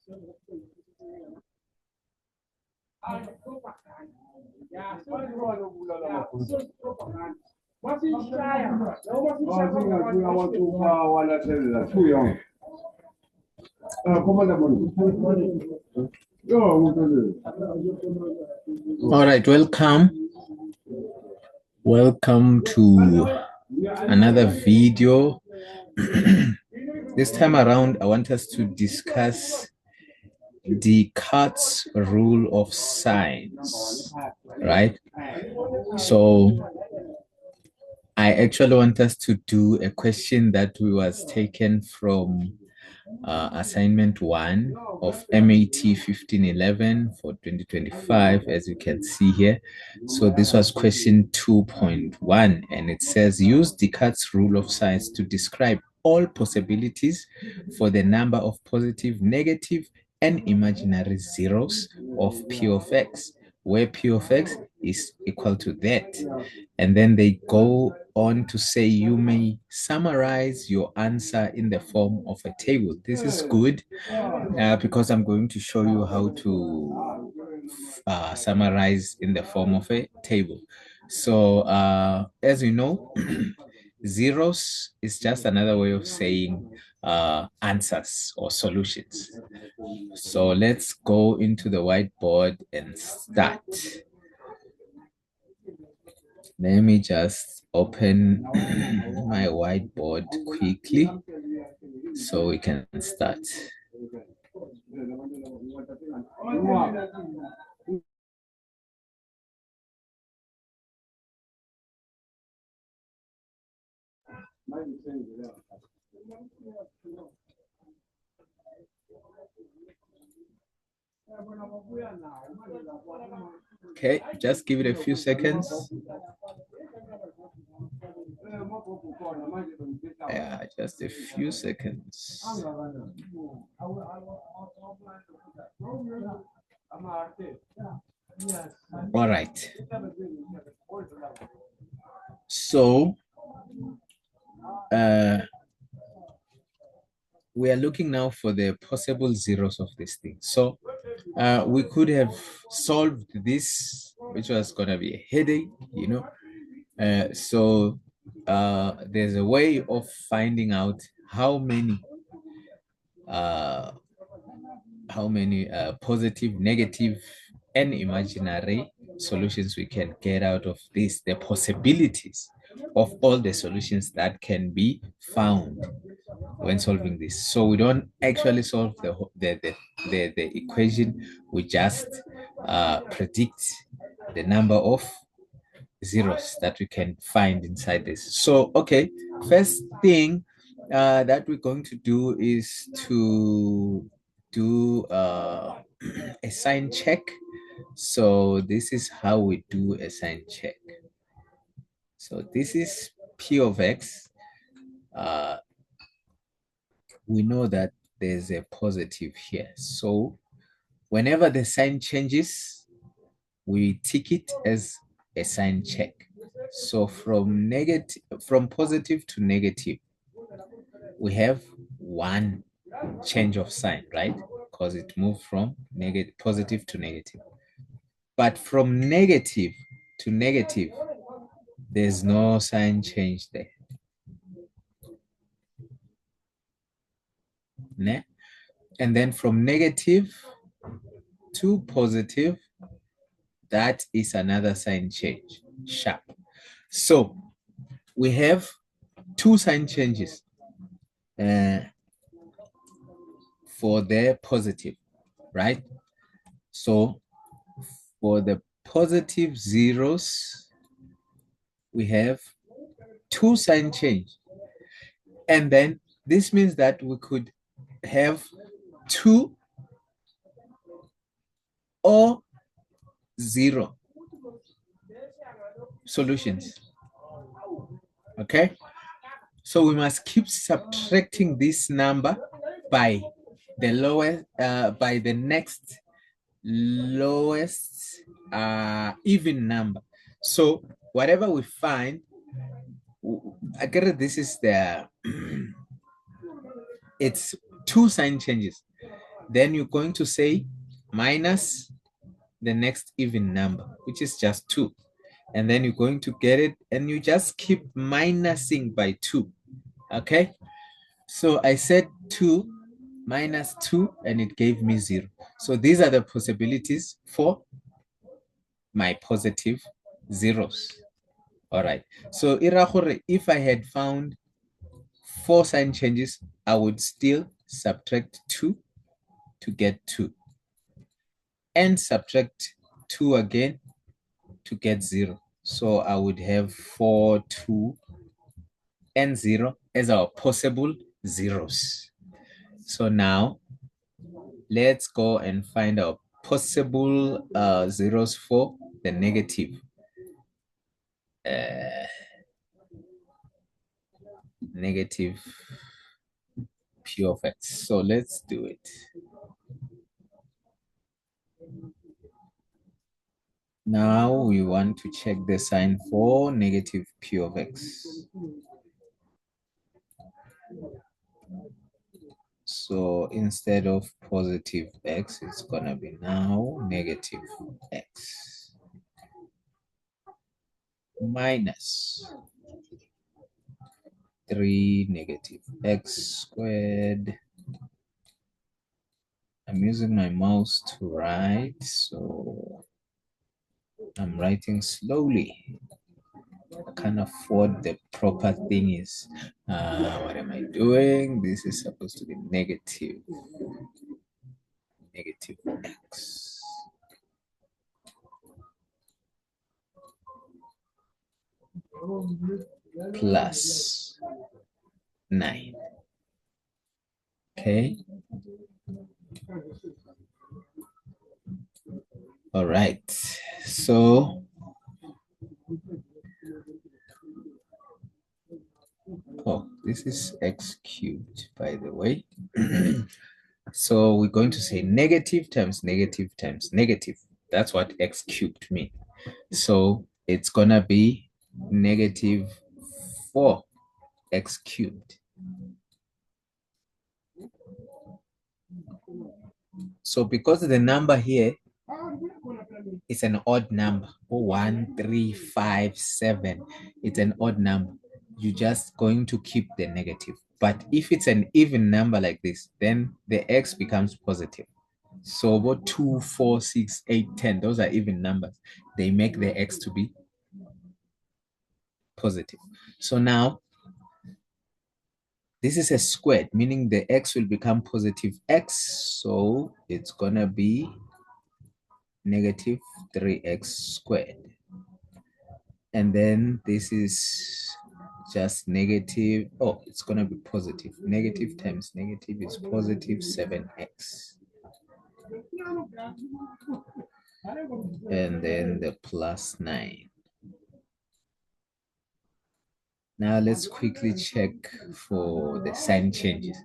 All right, welcome. Welcome to another video. This time around, I want us to discuss Descartes' rule of signs, right? So I actually want us to do a question that was taken from assignment 1 of MAT 1511 for 2025, as you can see here. So this was question 2.1, and it says use Descartes' rule of signs to describe all possibilities for the number of positive, negative, and imaginary zeros of P of X, where P of X is equal to that. And then they go on to say you may summarize your answer in the form of a table. This is good because I'm going to show you how to summarize in the form of a table. So as you know, zeros is just another way of saying answers or solutions. So let's go into the whiteboard and start. Let me just open my whiteboard quickly so we can start. Okay, just give it a few seconds. Yeah, just a few seconds. All right. So we are looking now for the possible zeros of this thing. So we could have solved this, which was going to be a headache, you know. So there's a way of finding out how many positive, negative, and imaginary solutions we can get out of this, the possibilities of all the solutions that can be found when solving this. So we don't actually solve the equation, we just predict the number of zeros that we can find inside this. So okay, first thing that we're going to do is to do a sign check. So this is how we do a sign check. So this is P of X. We know that there's a positive here. So whenever the sign changes, we tick it as a sign check. So from positive to negative, we have one change of sign, right? Because it moved from positive to negative. But from negative to negative, there's no sign change there. Ne? And then from negative to positive, that is another sign change, sharp. So we have two sign changes for the positive, right? So for the positive zeros, we have two sign change. And then this means that we could have two or zero solutions. Okay, so we must keep subtracting this number by the lowest, by the next lowest even number. So whatever we find, I get this is the it's two sign changes. Then you're going to say minus the next even number, which is just 2. And then you're going to get it, and you just keep minusing by 2. Okay? So I said 2 minus 2, and it gave me 0. So these are the possibilities for my positive zeros. All right. So if I had found 4 sign changes, I would still subtract 2 to get 2. And subtract 2 again to get 0. So I would have 4, 2, and 0 as our possible zeros. So now let's go and find our possible zeros for the negative p of x. So let's do it. Now we want to check the sign for negative p of x. So instead of positive x, it's gonna be now negative x minus 3 negative x squared. I'm using my mouse to write, so I'm writing slowly. I can't afford the proper thing is, what am I doing? This is supposed to be negative x plus 9. Okay. All right. So this is x cubed, by the way. So we're going to say negative times negative times negative. That's what x cubed means. So it's gonna be negative 4x cubed. So because the number here is an odd number, 1, 3, 5, 7, it's an odd number, you're just going to keep the negative. But if it's an even number like this, then the x becomes positive. So about 2, 4, 6, 8, 10, those are even numbers. They make the x to be positive. So now, this is a squared, meaning the x will become positive x. So it's going to be negative 3x squared. And then this is just negative. Oh, it's going to be positive. Negative times negative is positive 7x. And then the plus 9. Now let's quickly check for the sign changes.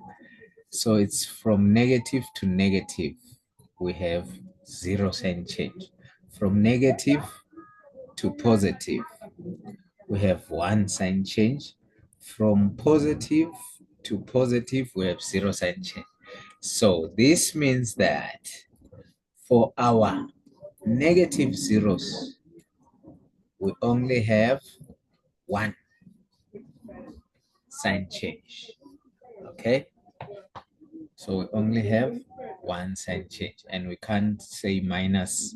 So it's from negative to negative, we have 0 sign change. From negative to positive, we have 1 sign change. From positive to positive, we have 0 sign change. So this means that for our negative zeros, we only have 1 sign change. Okay? So we only have 1 sign change, and we can't say minus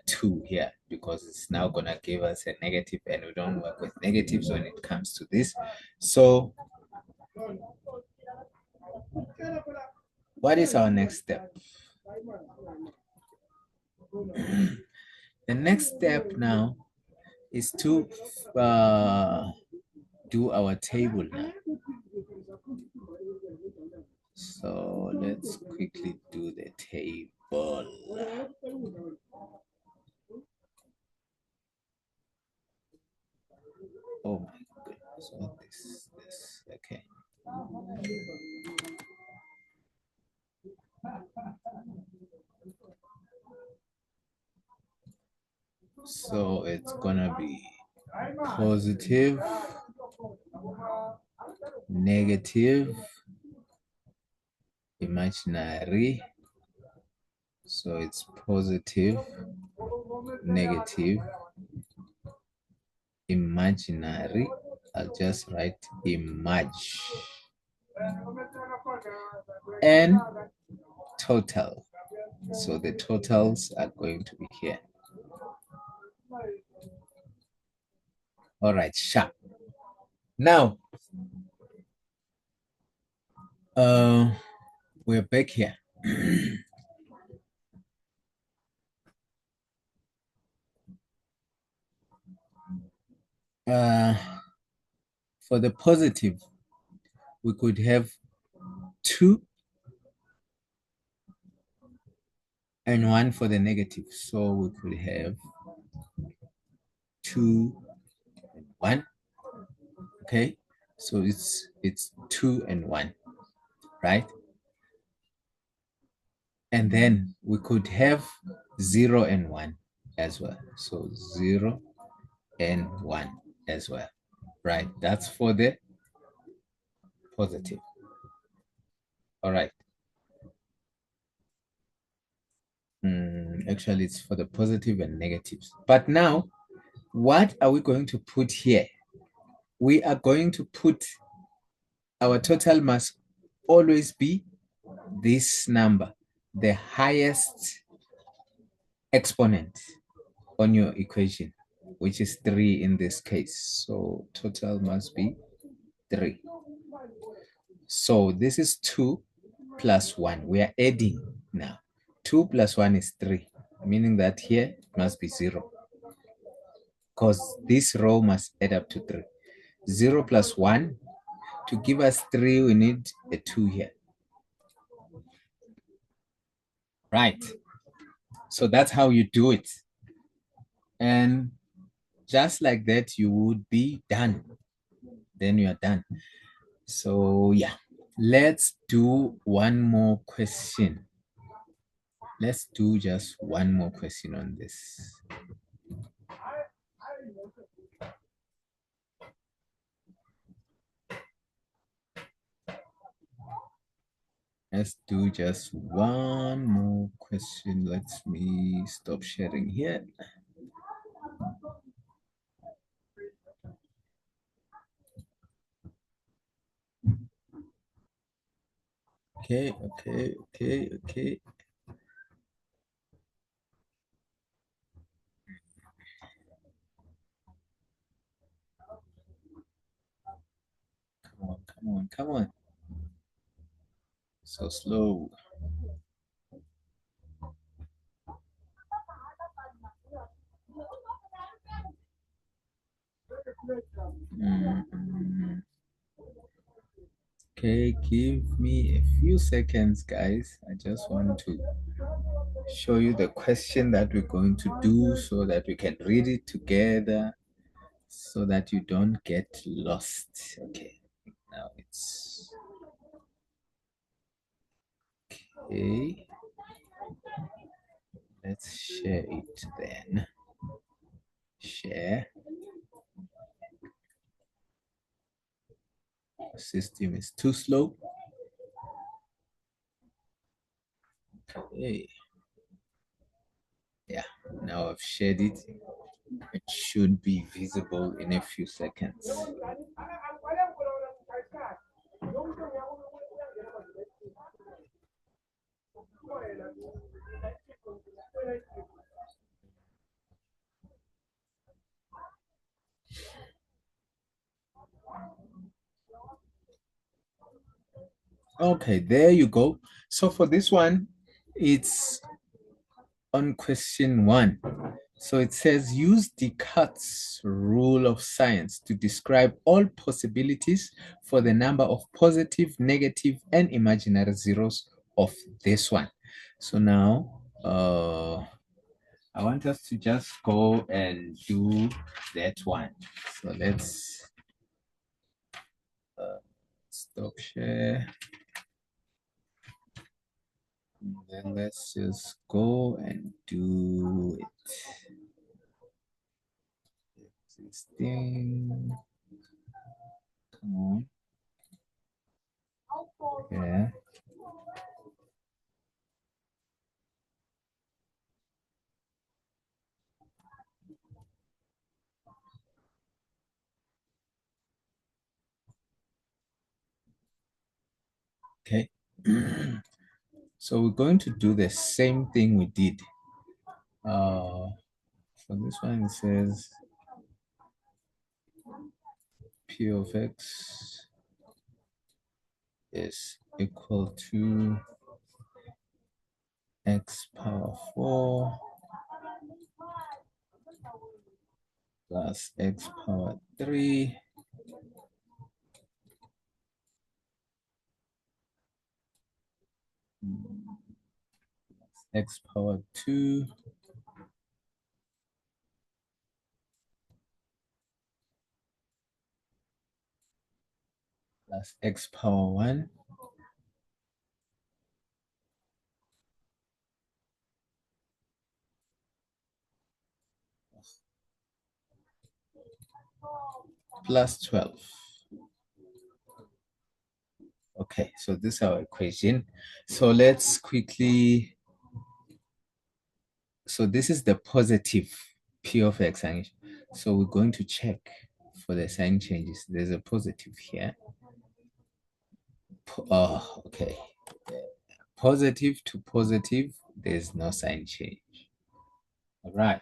2 here because it's now gonna give us a negative, and we don't work with negatives when it comes to this. So what is our next step? The next step now is to do our table now. So let's quickly do the table. Oh my goodness, what this, okay. So it's gonna be positive, negative, imaginary. So it's positive, negative, imaginary. I'll just write image. And total. So the totals are going to be here. All right, sharp. Now, we're back here. For the positive, we could have 2 and 1 for the negative. So we could have 2 and 1. Okay, so it's 2 and 1, right? And then we could have 0 and 1 as well. So 0 and 1 as well, right? That's for the positive. All right. Actually, it's for the positive and negatives. But now, what are we going to put here? We are going to put our total must always be this number, the highest exponent on your equation, which is 3 in this case. So total must be 3. So this is 2 plus 1. We are adding now. 2 plus 1 is 3, meaning that here it must be 0, because this row must add up to 3. 0 plus 1, to give us 3, we need a 2 here. Right. So that's how you do it. And just like that, you would be done. Then you are done. So yeah, let's do one more question. Let's do just one more question on this. Let's do just one more question. Let me stop sharing here. Okay. Come on. So slow. Okay, give me a few seconds, guys. I just want to show you the question that we're going to do so that we can read it together so that you don't get lost. Okay, now it's okay. Let's share it then. Share. The system is too slow. Okay. Yeah, now I've shared it. It should be visible in a few seconds. Okay, there you go. So for this one, it's on question 1. So it says, use Descartes' rule of science to describe all possibilities for the number of positive, negative, and imaginary zeros of this one. So now, I want us to just go and do that one. So let's stop share. And then let's just go and do it. Existing. Come on. Yeah. Okay. So we're going to do the same thing we did. So this one it says P of X is equal to X power 4 plus X power 3 X power 2 plus X power 1 plus 12. Okay, so this is our equation. So let's quickly, so this is the positive P of X. So we're going to check for the sign changes. There's a positive here. Oh, okay. Positive to positive, there's no sign change. All right.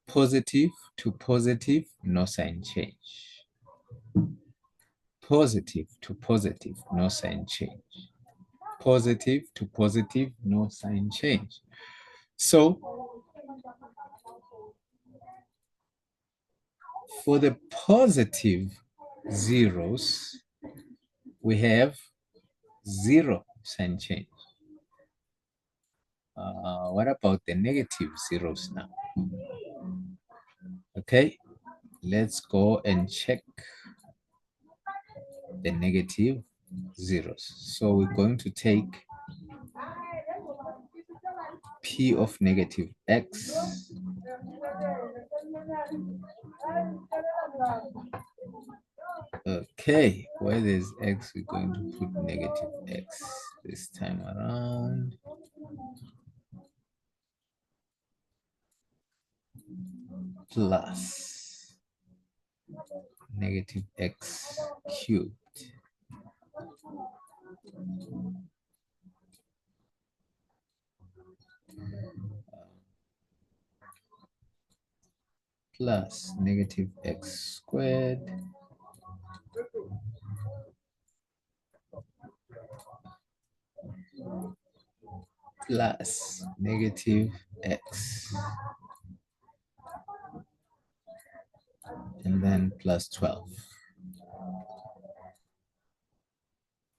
Positive to positive, no sign change. Positive to positive, no sign change. Positive to positive, no sign change. So for the positive zeros, we have 0 sign change. What about the negative zeros now? Okay, let's go and check the negative zeros. So we're going to take P of negative X okay, where there's X, we're going to put negative X this time around. Plus negative X cubed. Plus negative X squared plus negative X and then plus 12.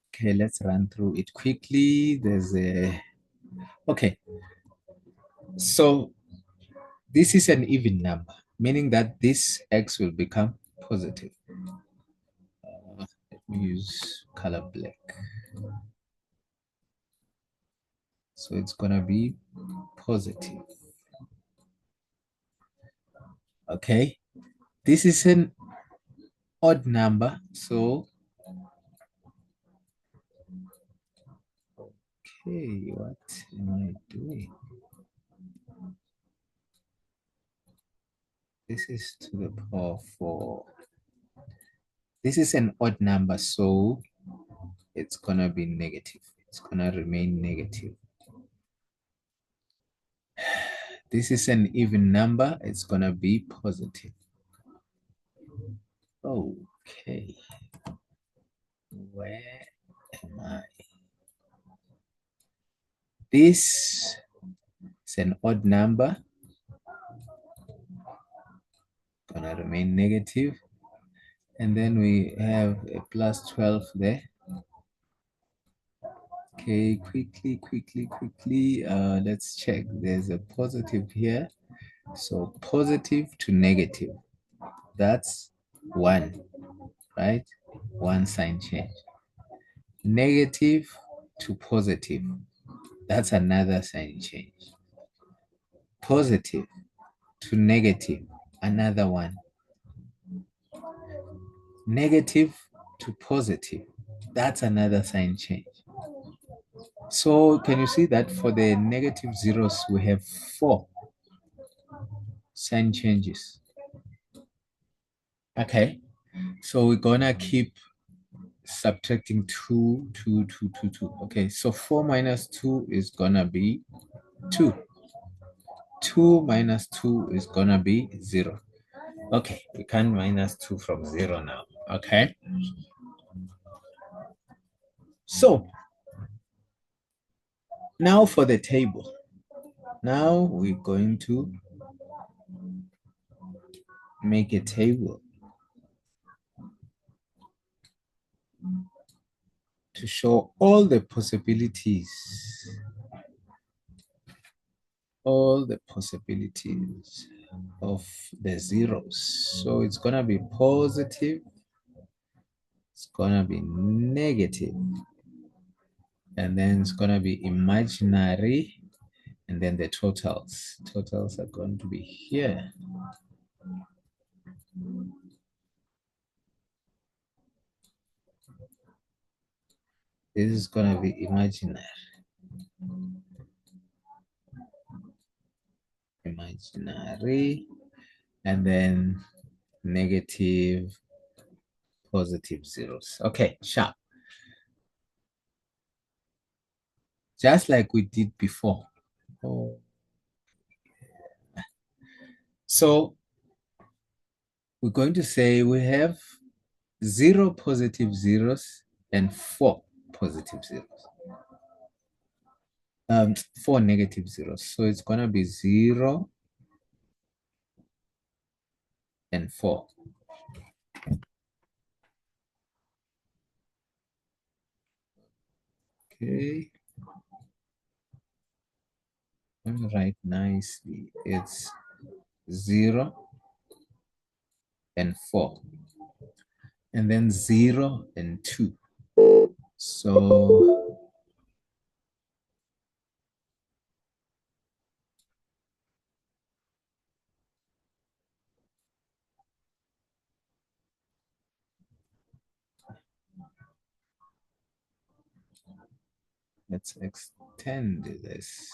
Okay, let's run through it quickly. There's a, okay. So this is an even number, meaning that this X will become positive. Let me use color black. So it's gonna be positive. Okay, this is an odd number, so okay, what am I doing? This is to the power 4. This is an odd number, so it's gonna be negative. It's gonna remain negative. This is an even number, it's gonna be positive. Okay, where am I? This is an odd number, gonna remain negative. And then we have a plus 12 there. Okay, quickly, let's check. There's a positive here. So positive to negative, that's 1, right? 1 sign change. Negative to positive, that's another sign change. Positive to negative, another 1. Negative to positive, that's another sign change. So can you see that for the negative zeros, we have 4 sign changes. Okay, so we're gonna keep subtracting 2, 2, 2, 2, 2. Okay, so 4 minus 2 is gonna be 2. 2 minus 2 is gonna be 0. Okay, we can minus 2 from 0 now. Okay. So now for the table. Now we're going to make a table to show all the possibilities of the zeros. So it's gonna be positive, it's gonna be negative, and then it's gonna be imaginary, and then the totals. Totals are going to be here. This is gonna be imaginary. Imaginary, and then negative, positive zeros. Okay, sharp. Just like we did before. Oh. So we're going to say we have 0 positive zeros and 4 positive zeros. 4 negative zeros. So it's gonna be 0 and 4. Okay. Let me write nicely. It's 0 and 4. And then 0 and 2. So let's extend this.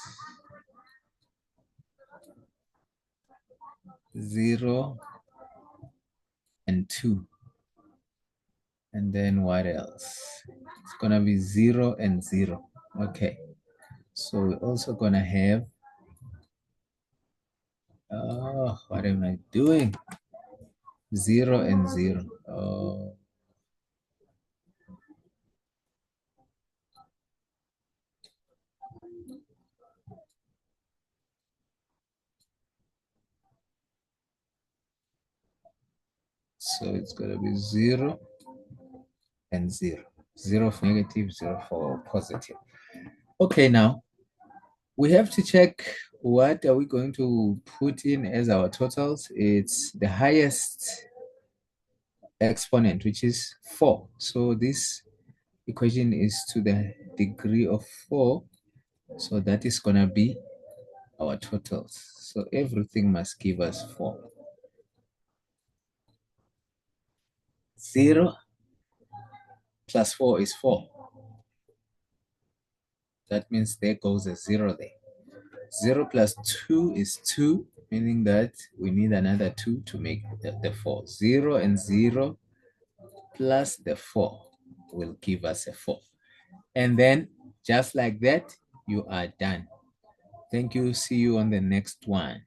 0 and 2. And then what else? It's gonna be 0 and 0. Okay. So we're also gonna have, oh, what am I doing? 0 and 0. Oh, so it's gonna be 0 and 0. 0 for negative, 0 for positive. Okay, now we have to check what are we going to put in as our totals. It's the highest exponent, which is 4. So this equation is to the degree of 4. So that is going to be our totals. So everything must give us 4. 0 plus 4 is 4. That means there goes a 0 there. 0 plus 2 is 2, meaning that we need another 2 to make the 4. 0 and 0 plus the 4 will give us a 4. And then just like that, you are done. Thank you. See you on the next one.